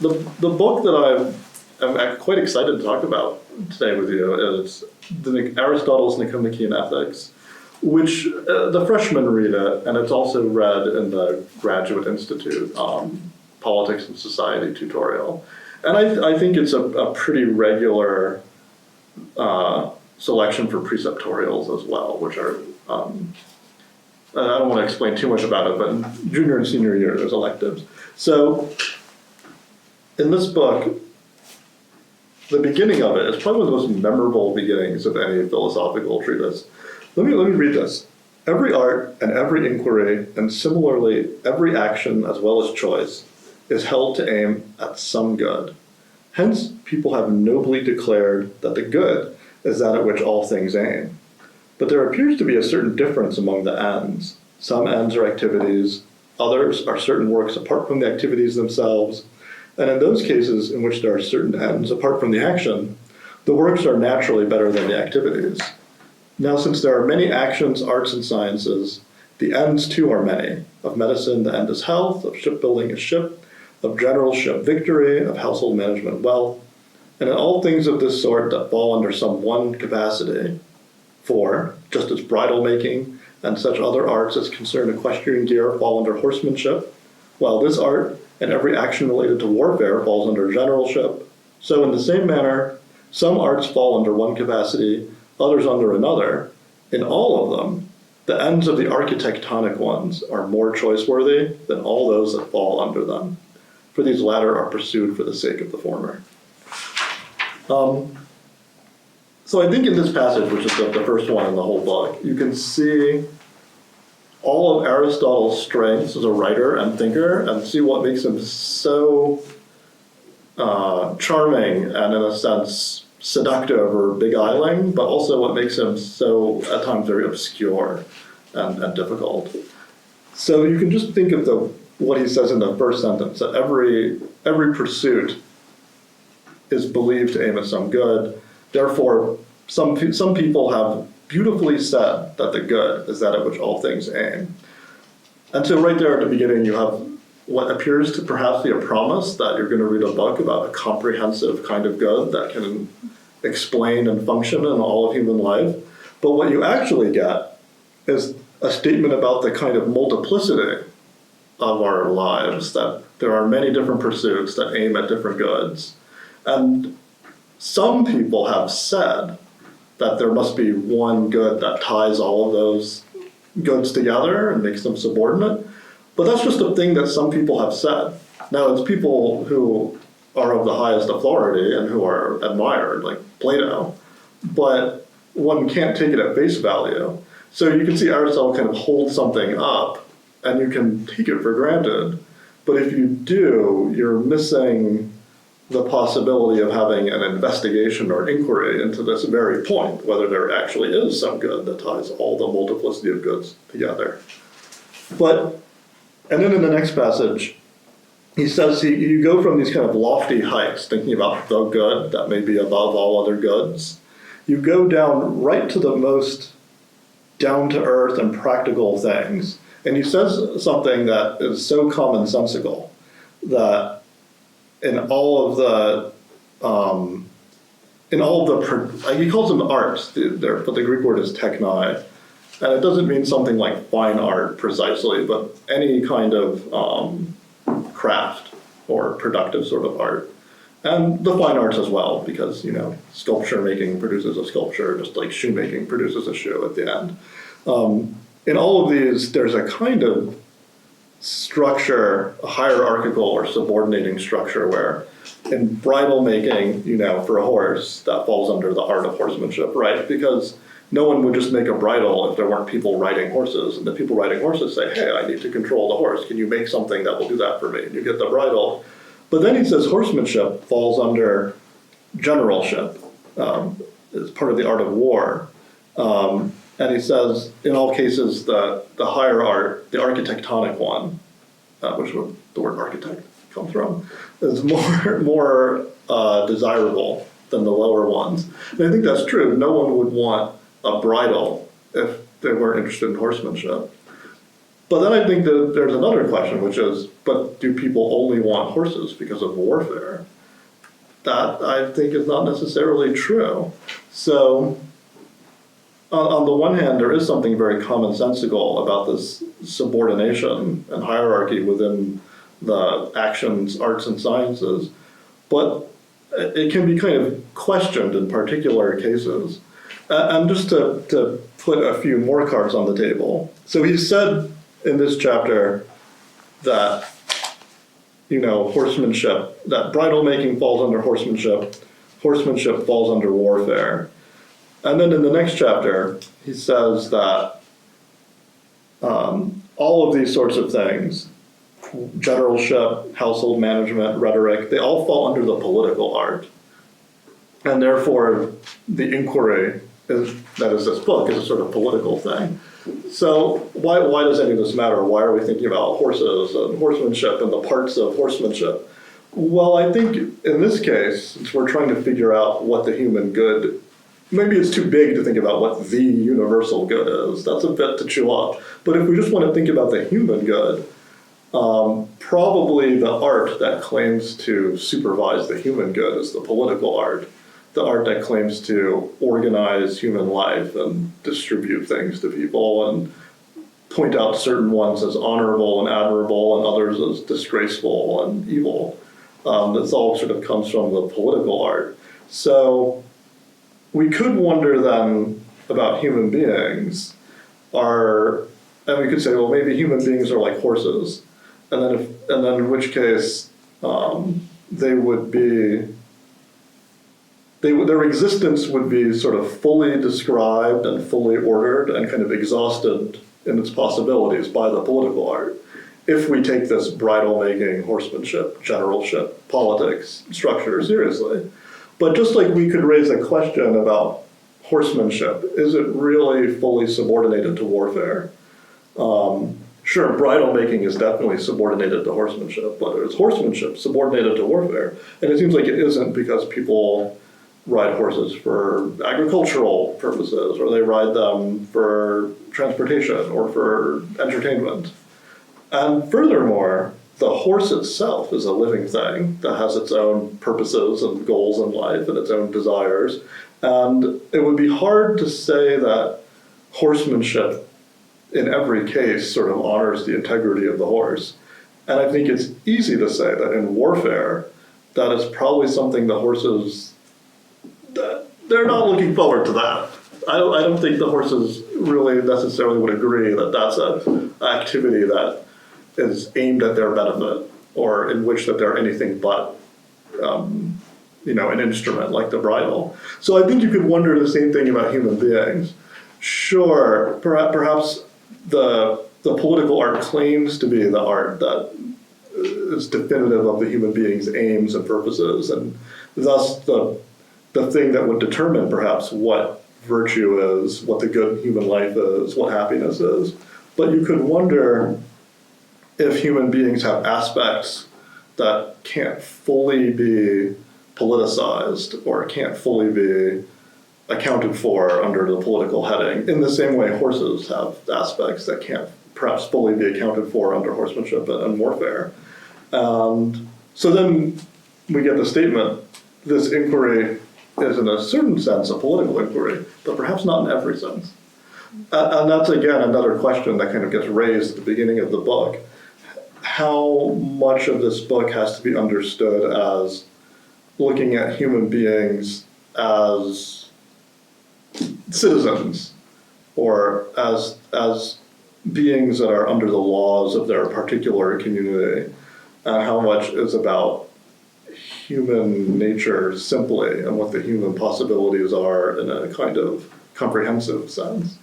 the book that I'm quite excited to talk about today with you is Aristotle's Nicomachean Ethics, which the freshmen read it, and it's also read in the Graduate Institute Politics and Society tutorial. And I think it's a pretty regular selection for preceptorials as well, which are, I don't want to explain too much about it, but in junior and senior year, there's electives. So in this book, the beginning of it is probably one of the most memorable beginnings of any philosophical treatise. Let me read this. Every art and every inquiry, and similarly every action as well as choice, is held to aim at some good. Hence, people have nobly declared that the good is that at which all things aim. But there appears to be a certain difference among the ends. Some ends are activities, others are certain works apart from the activities themselves, and in those cases in which there are certain ends apart from the action, the works are naturally better than the activities. Now, since there are many actions, arts, and sciences, the ends too are many. Of medicine, the end is health, of shipbuilding is ship, of generalship victory, of household management wealth, and in all things of this sort that fall under some one capacity. For, just as bridle making and such other arts as concern equestrian gear fall under horsemanship, while this art and every action related to warfare falls under generalship, so in the same manner, some arts fall under one capacity, others under another. In all of them, the ends of the architectonic ones are more choice-worthy than all those that fall under them, for these latter are pursued for the sake of the former. So I think in this passage, which is the first one in the whole book, you can see all of Aristotle's strengths as a writer and thinker, and see what makes him so charming and, in a sense, seductive or beguiling, but also what makes him so, at times, very obscure and difficult. So you can just think of what he says in the first sentence, that every pursuit is believed to aim at some good. Therefore, some people have beautifully said that the good is that at which all things aim. And so right there at the beginning, you have what appears to perhaps be a promise that you're going to read a book about a comprehensive kind of good that can explain and function in all of human life. But what you actually get is a statement about the kind of multiplicity of our lives, that there are many different pursuits that aim at different goods. And some people have said that there must be one good that ties all of those goods together and makes them subordinate. But that's just a thing that some people have said. Now, it's people who are of the highest authority and who are admired, like Plato, but one can't take it at face value. So you can see Aristotle kind of hold something up, and you can take it for granted. But if you do, you're missing the possibility of having an investigation or inquiry into this very point, whether there actually is some good that ties all the multiplicity of goods together. And then in the next passage, he says you go from these kind of lofty heights, thinking about the good that may be above all other goods. You go down right to the most down-to-earth and practical things. And he says something that is so commonsensical that in all of the he calls them arts there, but the Greek word is technai, and it doesn't mean something like fine art precisely, but any kind of craft or productive sort of art, and the fine arts as well, because sculpture making produces a sculpture, just like shoemaking produces a shoe at the end. In all of these, there's a kind of structure, a hierarchical or subordinating structure, where in bridle making, for a horse, that falls under the art of horsemanship, right? Because no one would just make a bridle if there weren't people riding horses, and the people riding horses say, hey, I need to control the horse. Can you make something that will do that for me? And you get the bridle. But then he says horsemanship falls under generalship. It's part of the art of war. And he says, in all cases, the higher art, the architectonic one, which the word architect comes from, is more desirable than the lower ones. And I think that's true. No one would want a bridle if they weren't interested in horsemanship. But then I think that there's another question, which is, but do people only want horses because of warfare? That I think is not necessarily true. So on the one hand, there is something very commonsensical about this subordination and hierarchy within the actions, arts, and sciences, but it can be kind of questioned in particular cases. And just to put a few more cards on the table. So he said in this chapter that, horsemanship, that bridle making falls under horsemanship falls under warfare. And then in the next chapter, he says that all of these sorts of things, generalship, household management, rhetoric, they all fall under the political art. And therefore, the inquiry, that is this book, is a sort of political thing. So why does any of this matter? Why are we thinking about horses and horsemanship and the parts of horsemanship? Well, I think in this case, since we're trying to figure out what the human good, maybe it's too big to think about what the universal good is. That's a bit to chew up. But if we just want to think about the human good, probably the art that claims to supervise the human good is the political art. The art that claims to organize human life and distribute things to people and point out certain ones as honorable and admirable and others as disgraceful and evil. This all sort of comes from the political art. So we could wonder then about human beings and we could say, well, maybe human beings are like horses. And then in which case their existence would be sort of fully described and fully ordered and kind of exhausted in its possibilities by the political art. If we take this bridle-making, horsemanship, generalship, politics structure seriously. But just like we could raise a question about horsemanship, is it really fully subordinated to warfare? Sure, bridle-making is definitely subordinated to horsemanship, but is horsemanship subordinated to warfare? And it seems like it isn't, because people ride horses for agricultural purposes, or they ride them for transportation or for entertainment. And furthermore, the horse itself is a living thing that has its own purposes and goals in life and its own desires. And it would be hard to say that horsemanship in every case sort of honors the integrity of the horse. And I think it's easy to say that in warfare, that is probably something the horses, they're not looking forward to that. I don't think the horses really necessarily would agree that that's an activity that is aimed at their benefit, or in which that they're anything but, an instrument like the bridle. So I think you could wonder the same thing about human beings. Sure, perhaps the political art claims to be the art that is definitive of the human being's aims and purposes, and thus the thing that would determine perhaps what virtue is, what the good human life is, what happiness is. But you could wonder if human beings have aspects that can't fully be politicized or can't fully be accounted for under the political heading, in the same way horses have aspects that can't perhaps fully be accounted for under horsemanship and warfare. And so then we get the statement, this inquiry is in a certain sense a political inquiry, but perhaps not in every sense. And that's, again, another question that kind of gets raised at the beginning of the book. How much of this book has to be understood as looking at human beings as citizens, or as beings that are under the laws of their particular community, and how much is about human nature simply and what the human possibilities are in a kind of comprehensive sense.